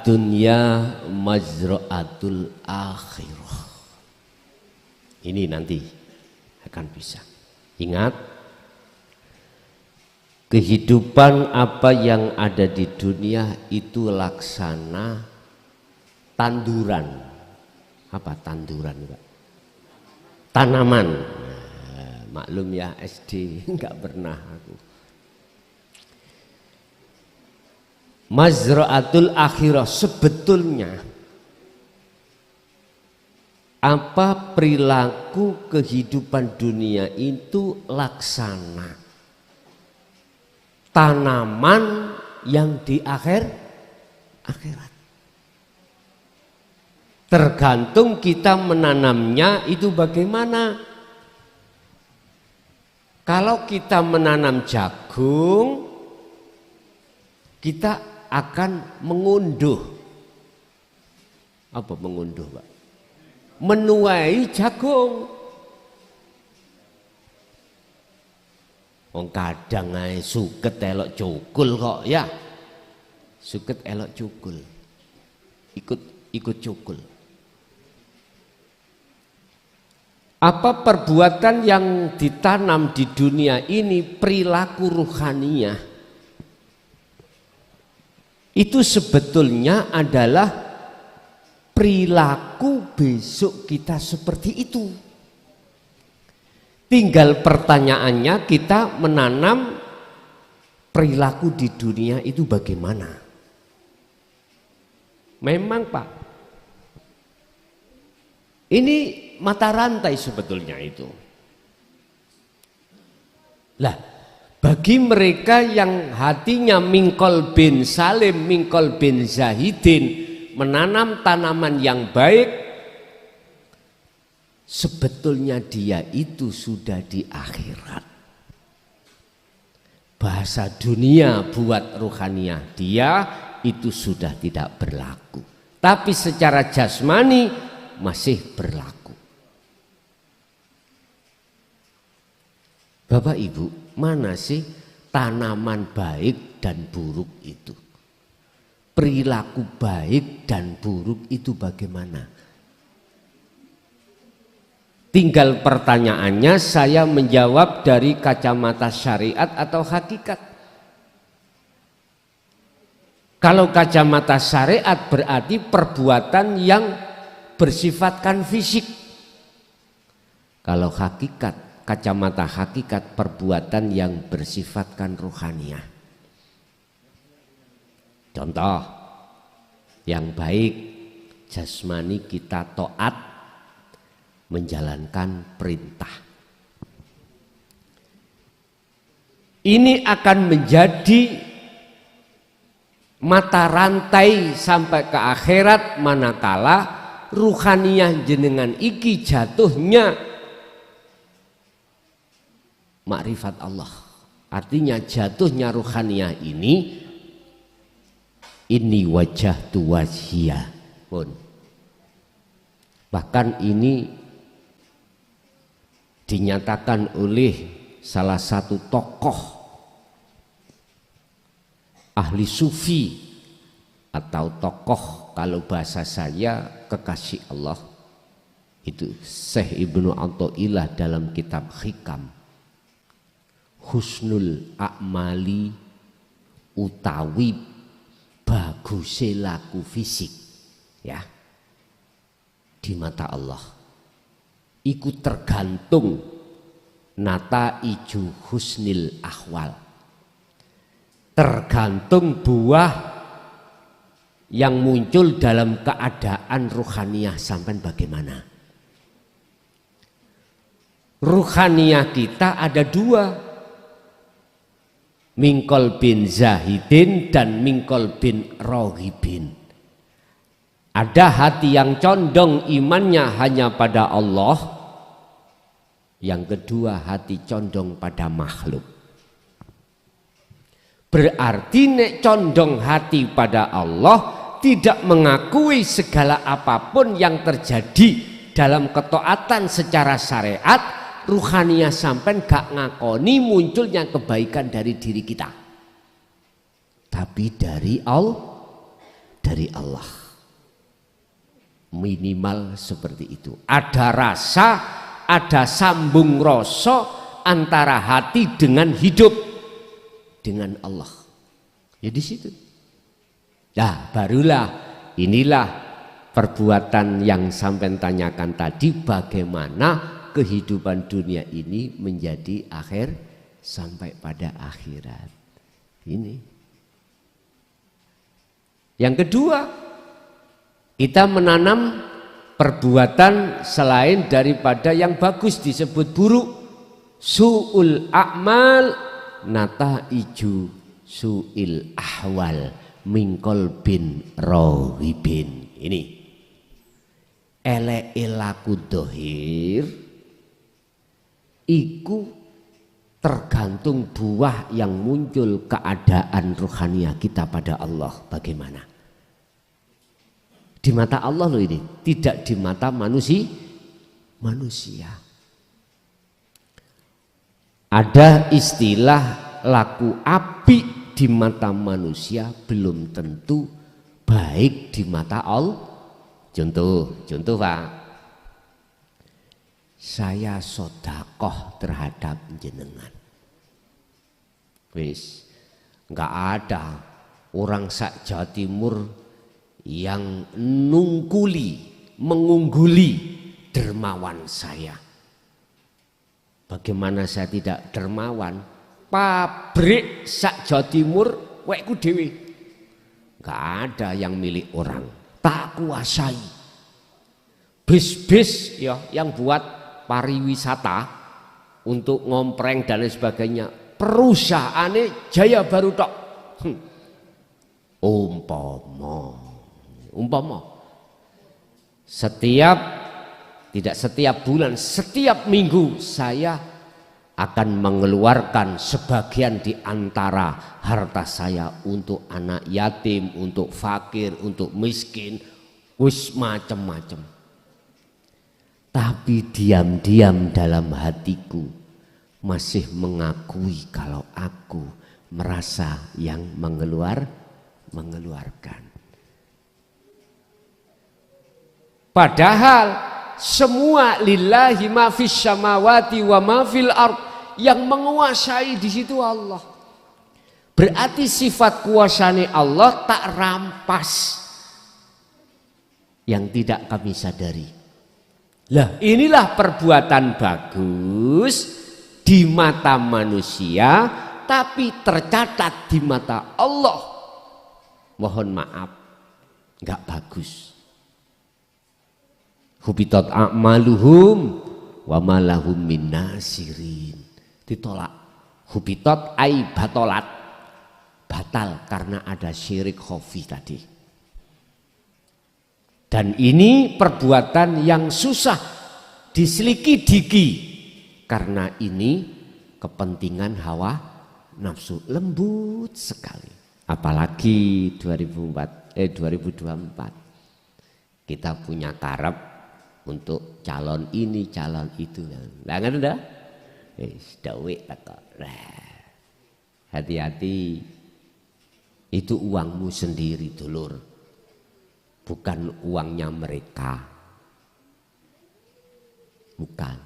Ad-dunya mazra'atul akhirah. Ini nanti akan bisa. Ingat, kehidupan apa yang ada di dunia itu laksana tanduran. Apa tanduran, Pak? Tanaman. Nah, maklum ya, SD enggak pernah aku. Mazra'atul akhirah, sebetulnya apa perilaku kehidupan dunia itu laksana tanaman yang di akhirat. Tergantung kita menanamnya itu bagaimana. Kalau kita menanam jagung, kita akan mengunduh. Apa mengunduh, Pak? Menuai jagung. Wong kadang ae suket elok cukul kok ya. Suket elok cukul. Ikut cukul. Apa perbuatan yang ditanam di dunia ini perilaku ruhaniyah? Itu sebetulnya adalah perilaku besok kita seperti itu. Tinggal pertanyaannya, kita menanam perilaku di dunia itu bagaimana? Memang Pak, ini mata rantai sebetulnya itu. Lah, bagi mereka yang hatinya mingkol bin salim, mingkol bin zahidin, menanam tanaman yang baik, sebetulnya dia itu sudah di akhirat. Bahasa dunia buat ruhaniyah dia itu sudah tidak berlaku. Tapi secara jasmani masih berlaku. Bapak Ibu, mana sih tanaman baik dan buruk itu? Perilaku baik dan buruk itu bagaimana? Tinggal pertanyaannya saya menjawab dari kacamata syariat atau hakikat. Kalau kacamata syariat berarti perbuatan yang bersifatkan fisik. Kalau hakikat, kacamata hakikat, perbuatan yang bersifatkan ruhaniyah. Contoh yang baik, jasmani kita taat menjalankan perintah. Ini akan menjadi mata rantai sampai ke akhirat, manakala ruhaniyah jenengan iki jatuhnya makrifat Allah. Artinya jatuhnya ruhaniyah ini wajah tu wajhiyah pun. Bahkan ini dinyatakan oleh salah satu tokoh ahli sufi atau tokoh, kalau bahasa saya kekasih Allah, itu Syekh Ibnu Athaillah dalam kitab Hikam, husnul a'mali utawi baguse laku fisik ya di mata Allah iku tergantung nata iju husnil ahwal, tergantung buah yang muncul dalam keadaan ruhaniyah sampai bagaimana. Ruhaniyah kita ada dua, mingkol bin zahidin dan mingkol bin rohibin. Ada hati yang condong imannya hanya pada Allah, yang kedua hati condong pada makhluk. Berarti nek condong hati pada Allah, tidak mengakui segala apapun yang terjadi dalam ketaatan secara syariat, ruhaniyah sampai gak ngakoni munculnya kebaikan dari diri kita, tapi dari Allah. dari Allah. Minimal seperti itu. Ada rasa, ada sambung rasa antara hati dengan hidup, dengan Allah. Ya di situ. Nah, barulah inilah perbuatan yang sampai tanyakan tadi, bagaimana kehidupan dunia ini menjadi akhir sampai pada akhirat. Ini. Yang kedua, kita menanam perbuatan selain daripada yang bagus disebut buruk. Su'ul a'mal nataiju su'il ahwal mingkol bin rohibin. Ini ele-elaku dohir iku tergantung buah yang muncul keadaan rohania kita pada Allah bagaimana. Di mata Allah loh ini, tidak di mata manusia. Ada istilah laku apik di mata manusia belum tentu baik di mata Allah. Contoh Pak, saya sodakoh terhadap jenengan. Wis, nggak ada orang sak Jawa Timur yang mengungguli dermawan saya. Bagaimana saya tidak dermawan? Pabrik sak Jawa Timur wekku dewe. Nggak ada yang milik orang, tak kuasai. Bis-bis ya yang buat pariwisata untuk ngompreng dan lain sebagainya, perusahaannya Jaya Baru tok. Umpama tidak setiap bulan, setiap minggu saya akan mengeluarkan sebagian di antara harta saya untuk anak yatim, untuk fakir, untuk miskin, wis macam-macam. Tapi diam-diam dalam hatiku masih mengakui kalau aku merasa yang mengeluarkan. Padahal semua lillahi ma fis samawati wa ma fil ard, yang menguasai di situ Allah. Berarti sifat kuasanya Allah tak rampas yang tidak kami sadari. Lah inilah perbuatan bagus di mata manusia tapi tercatat di mata Allah. Mohon maaf, enggak bagus. Hubitat a'maluhum wa malahum min nasirin. Ditolak. Hubitat ai batolat, batal karena ada syirik khafi tadi. Dan ini perbuatan yang susah diselidiki karena ini kepentingan hawa nafsu, lembut sekali. Apalagi 2024 kita punya karep untuk calon ini, calon itu. Lah kan udah? Dawik tak. Hati-hati, itu uangmu sendiri dulur, bukan uangnya mereka. Bukan.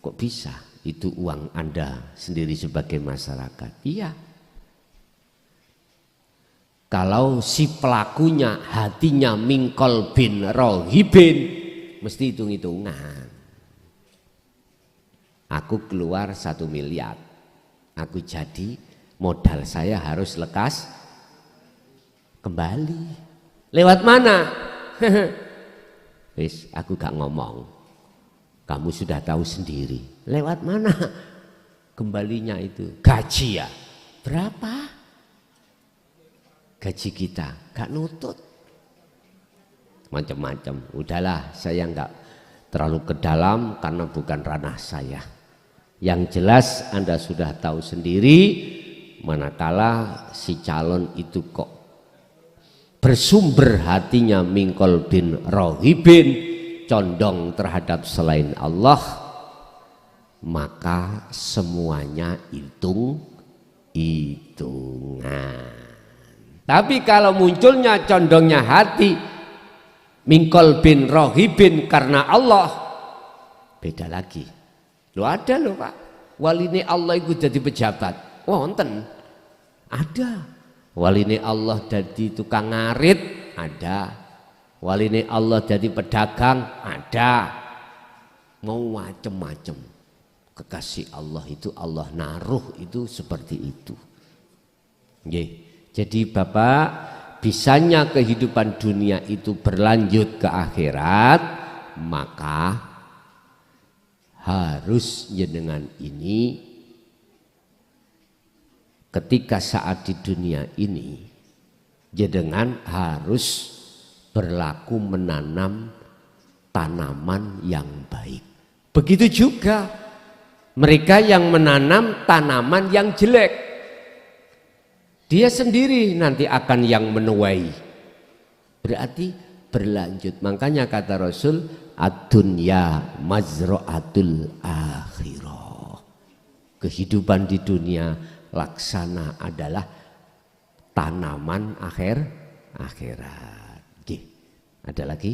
Kok bisa? Itu uang Anda sendiri sebagai masyarakat. Iya. Kalau si pelakunya hatinya mingkol bin rohibin, mesti hitung-hitungan. Aku keluar 1 miliar, aku jadi modal saya harus lekas kembali. Lewat mana? Wis, aku gak ngomong. Kamu sudah tahu sendiri. Lewat mana kembalinya itu? Gaji ya? Berapa? Gaji kita gak nutut, macam-macam. Udahlah, saya nggak terlalu ke dalam karena bukan ranah saya. Yang jelas Anda sudah tahu sendiri, manakala si calon itu kok bersumber hatinya mingkol bin rohibin, condong terhadap selain Allah, maka semuanya hitung-hitungan. Tapi kalau munculnya condongnya hati mingkol bin rohibin karena Allah, beda lagi. Lo ada lo Pak, waline Allah itu jadi pejabat, wonten ada. Waline Allah jadi tukang ngarit, ada. Waline Allah jadi pedagang, ada. Mau macem-macem. Kekasih Allah itu Allah naruh itu seperti itu. Jadi Bapak, bisanya kehidupan dunia itu berlanjut ke akhirat, maka harus jenengan ini ketika saat di dunia ini jenengan harus berlaku menanam tanaman yang baik. Begitu juga mereka yang menanam tanaman yang jelek, dia sendiri nanti akan yang menuai. Berarti berlanjut. Makanya kata Rasul, ad-dunya mazra'atul akhirah. Kehidupan di dunia laksana adalah tanaman akhirat. Ada lagi?